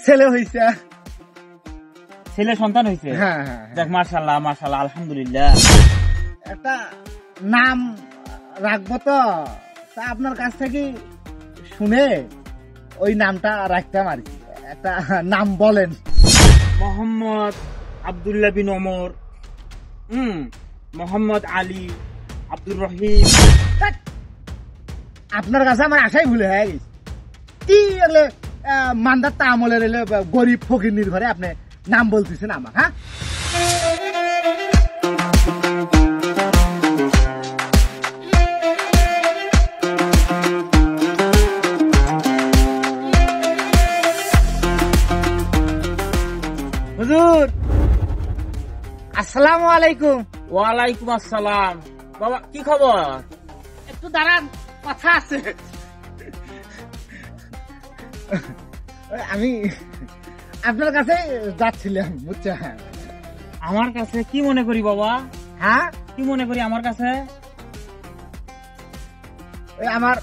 ছেলে হইছে, ছেলে সন্তান হয়েছে। হ্যাঁ দেখ, মাশাআল্লাহ মাশাআল্লাহ, আলহামদুলিল্লাহ। একটা নাম রাখবো তো, তা আপনার কাছ থেকে শুনে ওই নামটা রাখতাম আর কি। একটা নাম বলেন। মোহাম্মদ আব্দুল্লাহ বিন ওমর, মোহাম্মদ আলী, আব্দুর রহিম। আপনার কাছে আমার আশাই ভুলে হয়ে গেছে। কি এলে মান্দার তা আমলের এলে গরিব ফকির নির্ভরে আপনি নাম বলতেছেন আমার। হ্যাঁ, হুজুর আসসালামু আলাইকুম। ওয়ালাইকুম আসসালাম। বাবা, কি খবর? একটু দাঁড়ান, কথা আছে। আমি আপনার কাছে যাচ্ছিলাম, বুঝছেন? আমার কাছে কি মনে করি বাবা? হ্যাঁ, কি মনে করি আমার কাছে? আমার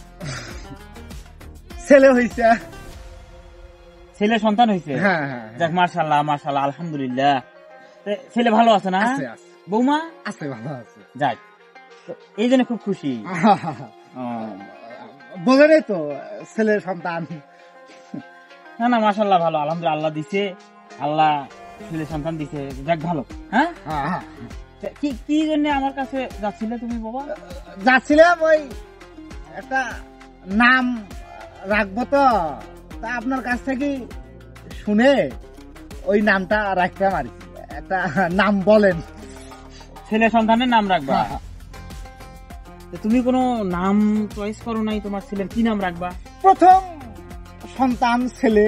ছেলে হইছে। ছেলে সন্তান হয়েছে। হ্যাঁ, দেখ, মাশাআল্লাহ মাশাআল্লাহ, আলহামদুলিল্লাহ। ছেলে ভালো আছে না? আছে। বৌমা আছে, ভালো আছে। যাক, এই জন্য খুব খুশি। বোঝেনই তো, ছেলের সন্তান। না না, মাশাআল্লাহ, ভালো, আলহামদুলিল্লাহ। আল্লাহ দিছে, আল্লাহ ছেলে সন্তান দিছে, যাক ভালো। হ্যাঁ, কি কি জন্য আমার কাছে যাচ্ছিলে তুমি বাবা? যাচ্ছিলাম ওই একটা নাম রাখবো তো, তা আপনার কাছ থেকে শুনে ওই নামটা রাখতাম আর কি। একটা নাম বলেন। ছেলে সন্তানের নাম রাখবা? তুমি কোনো নাম চয়েস করো নাই? তোমার ছেলের কি নাম রাখবা? প্রথম সন্তান ছেলে,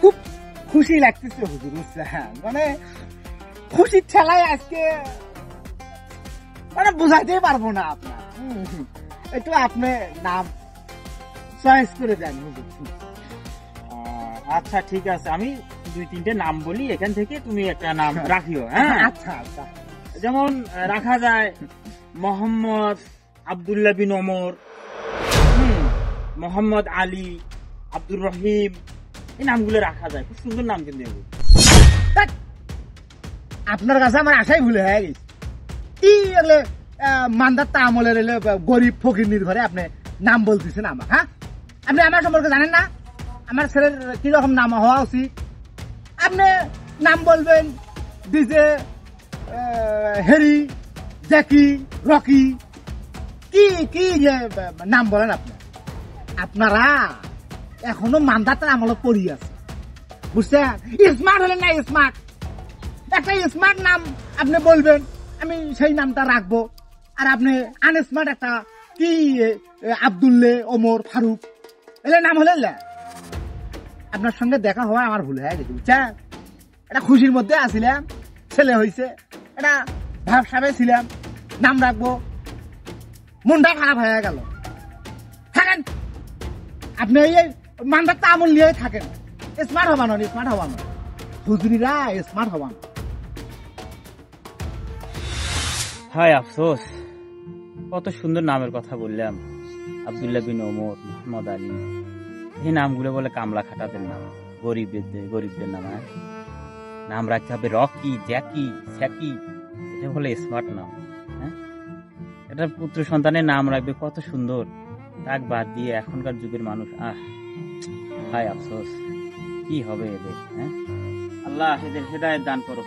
খুব খুশি লাগতেছে হুজুর, বুঝছেন? মানে খুশির ঠেলায় আজকে মানে বুঝাইতেই পারবো না আপনার। একটু আপনি নাম চয়েস করে দেন হুজুর। আচ্ছা ঠিক আছে, আমি 2-3টে নাম বলি, এখান থেকে তুমি একটা নাম রাখিও। হ্যাঁ, আচ্ছা। যেমন রাখা যায় মোহাম্মদ আব্দুল্লাহ বিন ওমর, মোহাম্মদ আলী, আব্দুর রহিম। এই নামগুলো রাখা যায়, খুব সুন্দর নাম কিন্তু এগুলো। আপনার কাছে আমার আশাই ভুলে হয়ে গেছে। কি এলে মান্দার তা আমলের এলে গরিব ফকির নির্ভরে আপনি নাম বলতেছেন আমার। হ্যাঁ, আপনি আমার সম্পর্কে জানেন না? আমার ছেলের কিরকম নাম হওয়া উচিত? আপনি নাম বলবেন ডিজে, হ্যারি, জ্যাকি, রকি, কি কি যে নাম বলেন আপনি। আপনারা এখনো মান্দাতার আমলে পড়ি আছে, বুঝছেন? স্মার্ট হলেন না, স্মার্ট একটা স্মার্ট নাম আপনি বলবেন, আমি সেই নামটা রাখবো। আর আপনি আনস্মার্ট একটা কি আব্দুল্লে, ওমর, ফারুক এলে নাম হলেন না। আপনার সঙ্গে দেখা হওয়া আমার ভুল হয়ে গেছে, বুঝছেন? এটা খুশির মধ্যে আসিলাম, ছেলে হয়েছে, এটা ভাবসাবে ছিলাম, নাম রাখবো, মনটা খারাপ হয়ে গেল। থাকেন আপনি ওই মান্দার তা আমল নিয়ে থাকেন। স্মার্ট হবানো, স্মার্ট হবানো হুজুরিরা, স্মার্ট হবানো। হায় আফসোস, কত সুন্দর নামের কথা বললাম। আব্দুল্লাহ বিন ওমর, মোহাম্মদ আলী, এই নামগুলো বলে কামলা খাটাদের নাম, গরিবদের নাম। নাম রাখতে হবে রকি, জ্যাকি, স্যাকি, এটা বলে স্মার্ট নাম। হ্যাঁ, এটা পুত্র সন্তানের নাম রাখবে, কত সুন্দর। তাক বাদ দিয়ে এখনকার যুগের মানুষ, হায় আফসোস, কি হবে এদের? হ্যাঁ, আল্লাহ এদের হেদায়েত দান করো।